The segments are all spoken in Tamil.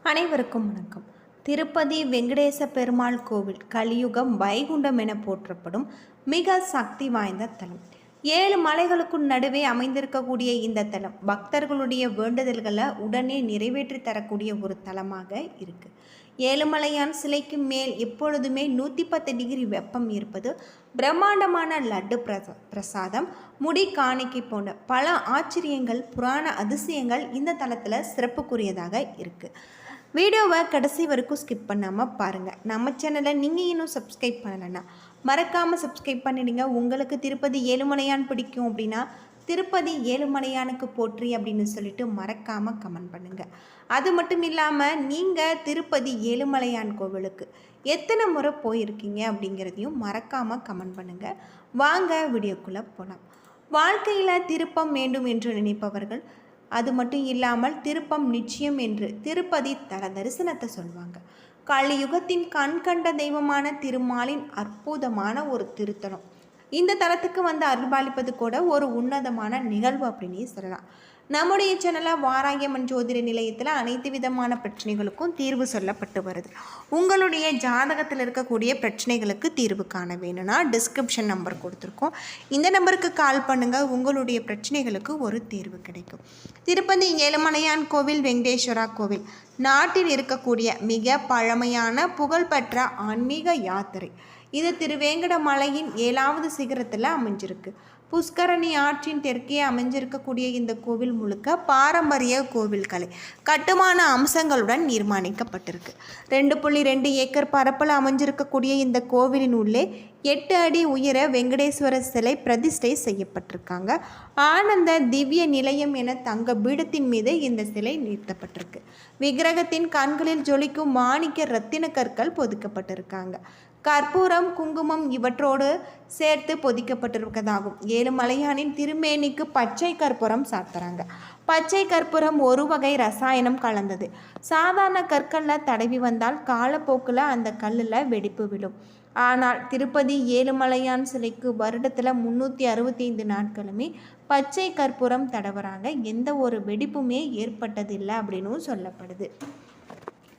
அனைவருக்கும் வணக்கம். திருப்பதி வெங்கடேச பெருமாள் கோவில் கலியுகம் வைகுண்டம் என போற்றப்படும் மிக சக்தி வாய்ந்த தலம். 7 மலைகளுக்கும் நடுவே அமைந்திருக்கக்கூடிய இந்த தலம் பக்தர்களுடைய வேண்டுதல்களை உடனே நிறைவேற்றி தரக்கூடிய ஒரு தலமாக இருக்கு. ஏழுமலையான் சிலைக்கு மேல் எப்பொழுதுமே 110 டிகிரி வெப்பம் இருப்பது, பிரம்மாண்டமான லட்டு பிரசாதம், முடி காணிக்கை போன்ற பல ஆச்சரியங்கள், புராண அதிசயங்கள் இந்த தலத்தில் சிறப்புக்குரியதாக இருக்குது. வீடியோவை கடைசி வரைக்கும் ஸ்கிப் பண்ணாமல் பாருங்கள். நம்ம சேனலை நீங்கள் இன்னும் சப்ஸ்கிரைப் பண்ணலைன்னா மறக்காமல் சப்ஸ்கிரைப் பண்ணிடுங்க. உங்களுக்கு திருப்பதி ஏழுமலையான் பிடிக்கும் அப்படின்னா திருப்பதி ஏழுமலையானுக்கு போற்றி அப்படின்னு சொல்லிட்டு மறக்காமல் கமெண்ட் பண்ணுங்கள். அது மட்டும் இல்லாமல் நீங்கள் திருப்பதி ஏழுமலையான் கோவிலுக்கு எத்தனை முறை போயிருக்கீங்க அப்படிங்கிறதையும் மறக்காமல் கமெண்ட் பண்ணுங்கள். வாங்க வீடியோக்குள்ளே போகலாம். வாழ்க்கையில் திருப்பம் வேண்டும் என்று நினைப்பவர்கள், அது மட்டும் இல்லாமல் திருப்பம் நிச்சயம் என்று திருப்பதி தல தரிசனத்தை சொல்வாங்க. கலியுகத்தின் கண் கண்ட தெய்வமான திருமாலின் அற்புதமான ஒரு திருத்தலம். இந்த தலத்துக்கு வந்து அருள்பாலிப்பது கூட ஒரு உன்னதமான நிகழ்வு அப்படின்னே சொல்லலாம். நம்முடைய சேனலில் வாராகியம்மன் ஜோதிட நிலையத்தில் அனைத்து விதமான பிரச்சனைகளுக்கும் தீர்வு சொல்லப்பட்டு வருது. உங்களுடைய ஜாதகத்தில் இருக்கக்கூடிய பிரச்சனைகளுக்கு தீர்வு காண வேணும்னா டிஸ்கிரிப்ஷன் நம்பர் கொடுத்துருக்கோம். இந்த நம்பருக்கு கால் பண்ணுங்கள். உங்களுடைய பிரச்சனைகளுக்கு ஒரு தீர்வு கிடைக்கும். திருப்பதி ஏழுமலையான் கோவில் வெங்கடேஸ்வரா கோவில் நாட்டில் இருக்கக்கூடிய மிக பழமையான புகழ்பெற்ற ஆன்மீக யாத்திரை. இது திருவேங்கட மலையின் 7வது சிகரத்தில் அமைஞ்சிருக்கு. புஷ்கரணி ஆற்றின் தெற்கே அமைஞ்சிருக்கக்கூடிய இந்த கோவில் முழுக்க பாரம்பரிய கோவில் கலை கட்டுமான அம்சங்களுடன் நிர்மாணிக்கப்பட்டிருக்கு. 2.2 ஏக்கர் பரப்பில் அமைஞ்சிருக்கக்கூடிய இந்த கோவிலின் உள்ளே 8 அடி உயர வெங்கடேஸ்வரர் சிலை பிரதிஷ்டை செய்யப்பட்டிருக்காங்க. ஆனந்த திவ்ய நிலையம் என தங்க பீடத்தின் மீது இந்த சிலை நிறுத்தப்பட்டிருக்கு. விக்கிரகத்தின் கண்களில் ஜொலிக்கும் மாணிக்க ரத்தின கற்கள் பொதிக்கப்பட்டிருக்காங்க. கற்பூரம், குங்குமம் இவற்றோடு சேர்த்து பொதிக்கப்பட்டிருக்கதாகும். ஏழுமலையானின் திருமேனிக்கு பச்சை கற்பூரம் சாத்துறாங்க. பச்சை கற்பூரம் ஒரு வகை ரசாயனம் கலந்தது. சாதாரண கற்களில் தடவி வந்தால் காலப்போக்கில் அந்த கல்லில் வெடிப்பு விடும். ஆனால் திருப்பதி ஏழுமலையான் சிலைக்கு வருடத்தில் 365 நாட்களுமே பச்சை கற்பூரம் தடவுறாங்க. எந்த ஒரு வெடிப்புமே ஏற்பட்டதில்லை அப்படின்னு சொல்லப்படுது.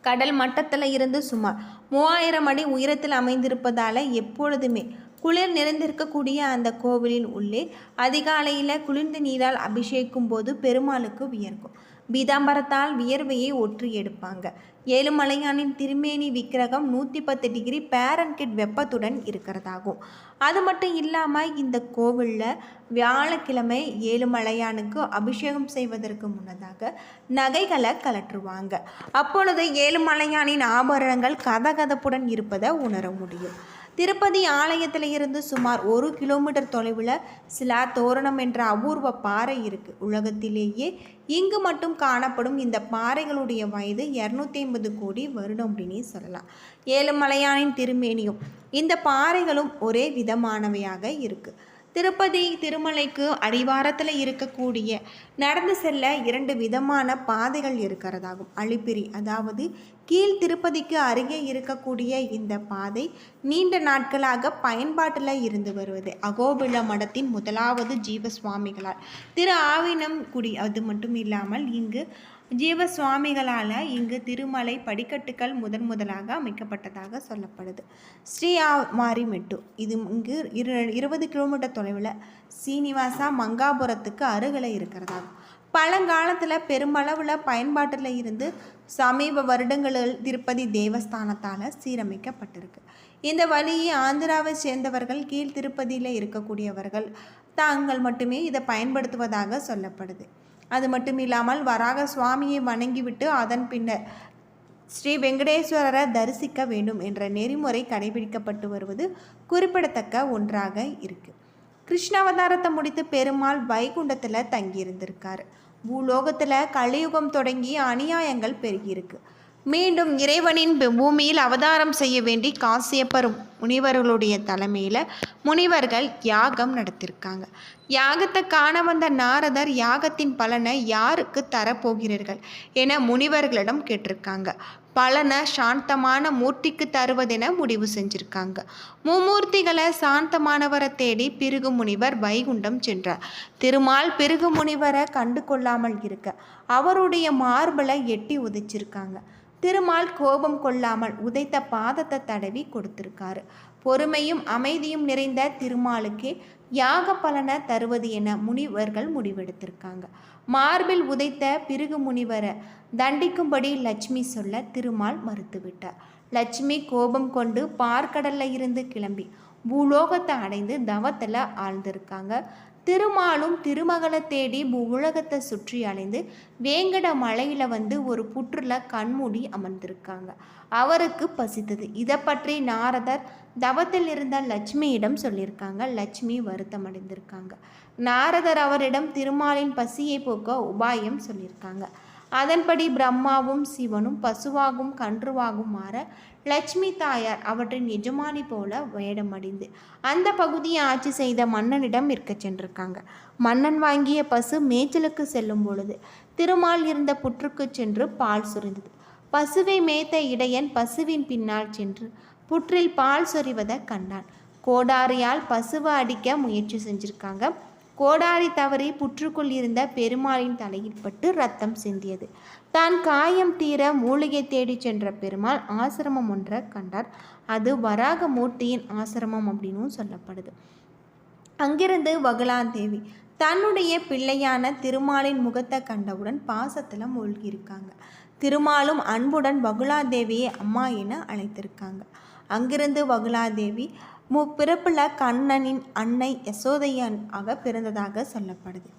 கடல் மட்டத்தில் இருந்து சுமார் 3000 அடி உயரத்தில் அமைந்திருப்பதால் எப்பொழுதுமே குளிர் நிறைந்திருக்கக்கூடிய அந்த கோவிலின் உள்ளே அதிகாலையில் குளிர்ந்த நீரால் அபிஷேகிக்கும் போது பெருமாளுக்கு வியர்க்கும். பீதாம்பரத்தால் வியர்வையை ஒற்றி எடுப்பாங்க. ஏழுமலையானின் திருமேனி விக்கிரகம் 110 டிகிரி பேரன்கிட் வெப்பத்துடன் இருக்கிறதாகும். அது மட்டும் இல்லாமல் இந்த கோவிலில் வியாழக்கிழமை ஏழுமலையானுக்கு அபிஷேகம் செய்வதற்கு முன்னதாக நகைகளை கலற்றுவாங்க. அப்பொழுது ஏழுமலையானின் ஆபரணங்கள் கதகதப்புடன் இருப்பதை உணர முடியும். திருப்பதி ஆலயத்தில் இருந்து சுமார் 1 கிலோமீட்டர் தொலைவில் சிலா தோரணம் என்ற அபூர்வ பாறை இருக்குது. உலகத்திலேயே இங்கு மட்டும் காணப்படும் இந்த பாறைகளுடைய வயது 250 கோடி வருடம் அப்படின்னே சொல்லலாம். ஏழுமலையானின் திருமேனியும் இந்த பாறைகளும் ஒரே விதமானவையாக இருக்குது. திருப்பதி திருமலைக்கு அடிவாரத்தில் இருக்கக்கூடிய நடந்து செல்ல 2 விதமான பாதைகள் இருக்கிறதாகும். அழிப்பிரி, அதாவது கீழ் திருப்பதிக்கு அருகே இருக்கக்கூடிய இந்த பாதை நீண்ட நாட்களாக பயன்பாட்டில் இருந்து வருவது அகோபில மடத்தின் 1வது ஜீவசுவாமிகளால் திரு ஆவினம்குடி. அது மட்டும் இல்லாமல் இங்கு ஜீவசுவாமிகளால் இங்கு திருமலை படிக்கட்டுகள் முதலாக அமைக்கப்பட்டதாக சொல்லப்படுது. ஸ்ரீ மாரிமெட்டு இது இங்கு 20 கிலோமீட்டர் தொலைவில் சீனிவாசா மங்காபுரத்துக்கு அருகில் இருக்கிறதாகும். பழங்காலத்தில் பெருமளவில் பயன்பாட்டில் இருந்து சமீப வருடங்களில் திருப்பதி தேவஸ்தானத்தால் சீரமைக்கப்பட்டிருக்கு. இந்த வழியை ஆந்திராவை சேர்ந்தவர்கள் கீழ் திருப்பதியில் இருக்கக்கூடியவர்கள் தாங்கள் மட்டுமே இதை பயன்படுத்துவதாக சொல்லப்படுது. அது மட்டும் இல்லாமல் வராக சுவாமியை வணங்கிவிட்டு அதன் பின்னர் ஸ்ரீ வெங்கடேஸ்வரரை தரிசிக்க வேண்டும் என்ற நெறிமுறை கடைபிடிக்கப்பட்டு வருவது குறிப்பிடத்தக்க ஒன்றாக இருக்குது. கிருஷ்ணாவதாரத்தை முடித்து பெருமாள் வைகுண்டத்தில் தங்கியிருந்திருக்காரு. பூலோகத்தில் கலியுகம் தொடங்கி அநியாயங்கள் பெருகியிருக்கு. மீண்டும் இறைவனின் பூமியில் அவதாரம் செய்ய வேண்டி காசியப்பர் முனிவர்களுடைய தலைமையில் முனிவர்கள் யாகம் நடத்தியிருக்காங்க. யாகத்தை காண வந்த நாரதர் யாகத்தின் பலனை யாருக்கு தரப்போகிறீர்கள் என முனிவர்களிடம் கேட்டிருக்காங்க. பலனை சாந்தமான மூர்த்திக்கு தருவதென முடிவு செஞ்சிருக்காங்க. மும்மூர்த்திகளை சாந்தமானவரை தேடி பிருகு முனிவர் வைகுண்டம் சென்றார். திருமால் பிருகு முனிவரை கண்டு கொள்ளாமல் இருக்க அவருடைய மார்பலை எட்டி உதைச்சிருக்காங்க. திருமால் கோபம் கொள்ளாமல் உதைத்த பாதத்தை தடவி கொடுத்திருக்காரு. பொறுமையும் அமைதியும் நிறைந்த திருமாலுக்கே யாக பலனை தருவது என முனிவர்கள் முடிவெடுத்திருக்காங்க. மார்பில் உதைத்த பிருகு முனிவரை தண்டிக்கும்படி லட்சுமி சொல்ல திருமால் மறுத்துவிட்டார். லட்சுமி கோபம் கொண்டு பார்க்கடல்ல இருந்து கிளம்பி பூலோகத்தை அடைந்து தவத்தில் ஆழ்ந்திருக்காங்க. திருமாலும் திருமகளை தேடி உலகத்தை சுற்றி அலைந்து வேங்கட மலையில் வந்து ஒரு புற்றுல கண்மூடி அமர்ந்திருக்காங்க. அவருக்கு பசித்தது. இதை பற்றி நாரதர் தவத்தில் இருந்த லட்சுமியிடம் சொல்லியிருக்காங்க. லட்சுமி வருத்தம் அடைந்திருக்காங்க. நாரதர் அவரிடம் திருமாலின் பசியை போக்க உபாயம் சொல்லியிருக்காங்க. அதன்படி பிரம்மாவும் சிவனும் பசுவாகவும் கன்றுவாகவும் மாற லட்சுமி தாயார் அவற்றின் எஜமானி போல வேடமடைந்து அந்த பகுதியை ஆட்சி செய்த மன்னனிடம் இருக்க சென்றிருக்காங்க. மன்னன் வாங்கிய பசு மேய்ச்சலுக்கு செல்லும் பொழுது திருமால் இருந்த புற்றுக்கு சென்று பால் சுரிந்தது. பசுவை மேய்த்த இடையன் பசுவின் பின்னால் சென்று புற்றில் பால் சொரிவதை கண்டான். கோடாரியால் பசுவை அடிக்க முயற்சி செஞ்சிருக்காங்க. கோடாரி தவறி புற்றுக்குள் இருந்த பெருமாளின் தலையில் பட்டு ரத்தம் சிந்தியது. தான் காயம் தீர மூலிகை தேடி சென்ற பெருமாள் ஆசிரமம் ஒன்றை கண்டார். அது வராக மூர்த்தியின் ஆசிரமம் அப்படின்னும் சொல்லப்படுது. அங்கிருந்து வகுலாதேவி தன்னுடைய பிள்ளையான திருமாலின் முகத்தை கண்டவுடன் பாசத்தில் மூழ்கியிருக்காங்க. திருமாலும் அன்புடன் வகுலாதேவியை அம்மா என அழைத்திருக்காங்க. அங்கிருந்து வகுலாதேவி பிறப்பில் கண்ணனின் அன்னை யசோதையனாக பிறந்ததாக சொல்லப்படுது.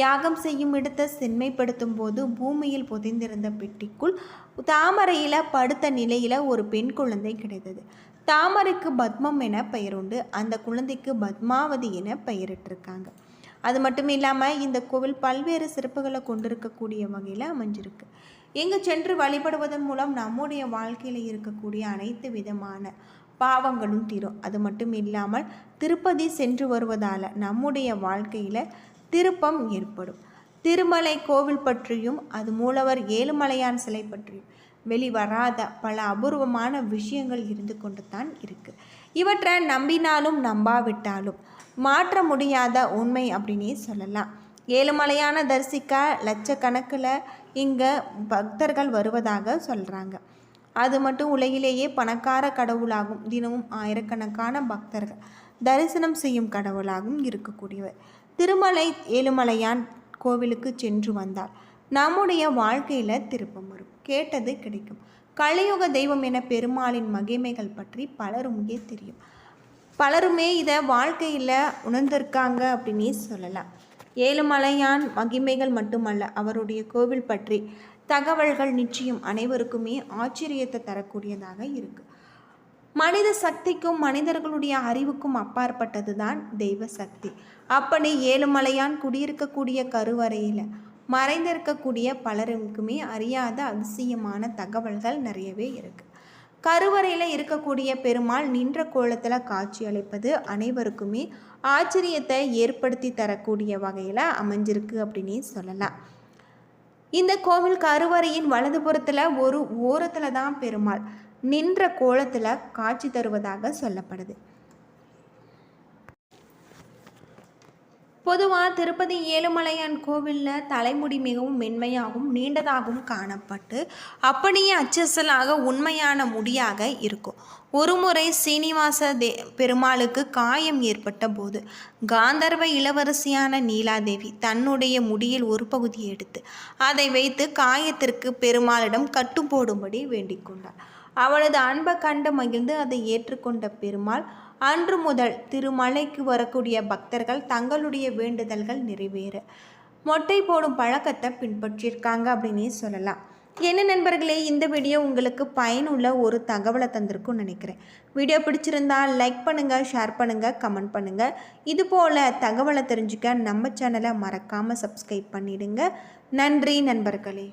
யாகம் செய்யும் இடத்தை செம்மைப்படுத்தும் போது பூமியில் புதைந்திருந்த பெட்டிக்குள் தாமரையில் படுத்த நிலையில் ஒரு பெண் குழந்தை கிடைத்தது. தாமரைக்கு பத்மம் என பெயருண்டு. அந்த குழந்தைக்கு பத்மாவதி என பெயரிட்டிருக்காங்க. அது மட்டும் இல்லாமல் இந்த கோவில் பல்வேறு சிறப்புகளை கொண்டிருக்கக்கூடிய வகையில் அமைஞ்சிருக்கு. இங்கு சென்று வழிபடுவதன் மூலம் நம்முடைய வாழ்க்கையில் இருக்கக்கூடிய அனைத்து விதமான பாவங்களும் தீரும். அது மட்டும் இல்லாமல் திருப்பதி சென்று வருவதால் நம்முடைய வாழ்க்கையில் திருப்பம் ஏற்படும். திருமலை கோவில் பற்றியும் அது மூலவர் ஏழுமலையான் சிலை பற்றியும் வெளிவராத பல அபூர்வமான விஷயங்கள் இருந்து கொண்டு தான் இருக்குது. இவற்றை நம்பினாலும் நம்பாவிட்டாலும் மாற்ற முடியாத உண்மை அப்படின்னே சொல்லலாம். ஏழுமலையான தரிசிக்க லட்சக்கணக்கில் இங்கே பக்தர்கள் வருவதாக சொல்கிறாங்க. அது மட்டும் உலகிலேயே பணக்கார கடவுளாகும். தினமும் ஆயிரக்கணக்கான பக்தர்கள் தரிசனம் செய்யும் கடவுளாகவும் இருக்கக்கூடியவர். திருமலை ஏழுமலையான் கோவிலுக்கு சென்று வந்தால் நம்முடைய வாழ்க்கையில் திருப்பம் வரும். கேட்டது கிடைக்கும். கலியுக தெய்வம் என பெருமாளின் மகிமைகள் பற்றி பலருமே தெரியும். பலருமே இதை வாழ்க்கையில் உணர்ந்திருக்காங்க அப்படின்னே சொல்லலாம். ஏழுமலையான் மகிமைகள் மட்டுமல்ல, அவருடைய கோவில் பற்றி தகவல்கள் நிச்சயம் அனைவருக்குமே ஆச்சரியத்தை தரக்கூடியதாக இருக்கு. மனித சக்திக்கும் மனிதர்களுடைய அறிவுக்கும் அப்பாற்பட்டது தான் தெய்வ சக்தி. அப்படி ஏழுமலையான் குடியிருக்கக்கூடிய கருவறையில் மறைந்திருக்கக்கூடிய பலருக்குமே அறியாத அதிசயமான தகவல்கள் நிறையவே இருக்கு. கருவறையில் இருக்கக்கூடிய பெருமாள் நின்ற கோலத்தில் காட்சி அளிப்பது அனைவருக்குமே ஆச்சரியத்தை ஏற்படுத்தி தரக்கூடிய வகையில் அமைஞ்சிருக்கு அப்படின்னே சொல்லலாம். இந்த கோவில் கருவறையின் வலதுபுறத்தில் ஒரு ஓரத்தில் தான் பெருமாள் நின்ற கோலத்தில் காட்சி தருவதாக சொல்லப்படுது. பொதுவாக திருப்பதி ஏழுமலையான் கோவிலில் தலைமுடி மிகவும் மென்மையாகவும் நீண்டதாகவும் காணப்பட்டு அப்படியே அச்சசலாக உண்மையான முடியாக இருக்கும். ஒருமுறை சீனிவாச பெருமாளுக்கு காயம் ஏற்பட்ட போது காந்தர்வ இளவரசியான நீலாதேவி தன்னுடைய முடியில் ஒரு பகுதியை எடுத்து அதை வைத்து காயத்திற்கு பெருமாளிடம் கட்டு போடும்படி வேண்டிக் கொண்டார். அவளது அன்பை கண்டு மகிழ்ந்து அதை ஏற்றுக்கொண்ட பெருமாள் அன்று முதல் திருமலைக்கு வரக்கூடிய பக்தர்கள் தங்களுடைய வேண்டுதல்கள் நிறைவேற மொட்டை போடும் பழக்கத்தை பின்பற்றியிருக்காங்க அப்படின்னே சொல்லலாம். என்ன நண்பர்களே, இந்த வீடியோ உங்களுக்கு பயனுள்ள ஒரு தகவலை தந்திருக்கும்னு நினைக்கிறேன். வீடியோ பிடிச்சிருந்தால் லைக் பண்ணுங்கள், ஷேர் பண்ணுங்கள், கமெண்ட் பண்ணுங்கள். இதுபோல் தகவலை தெரிஞ்சுக்க நம்ம சேனலை மறக்காமல் சப்ஸ்கிரைப் பண்ணிடுங்க. நன்றி நண்பர்களே.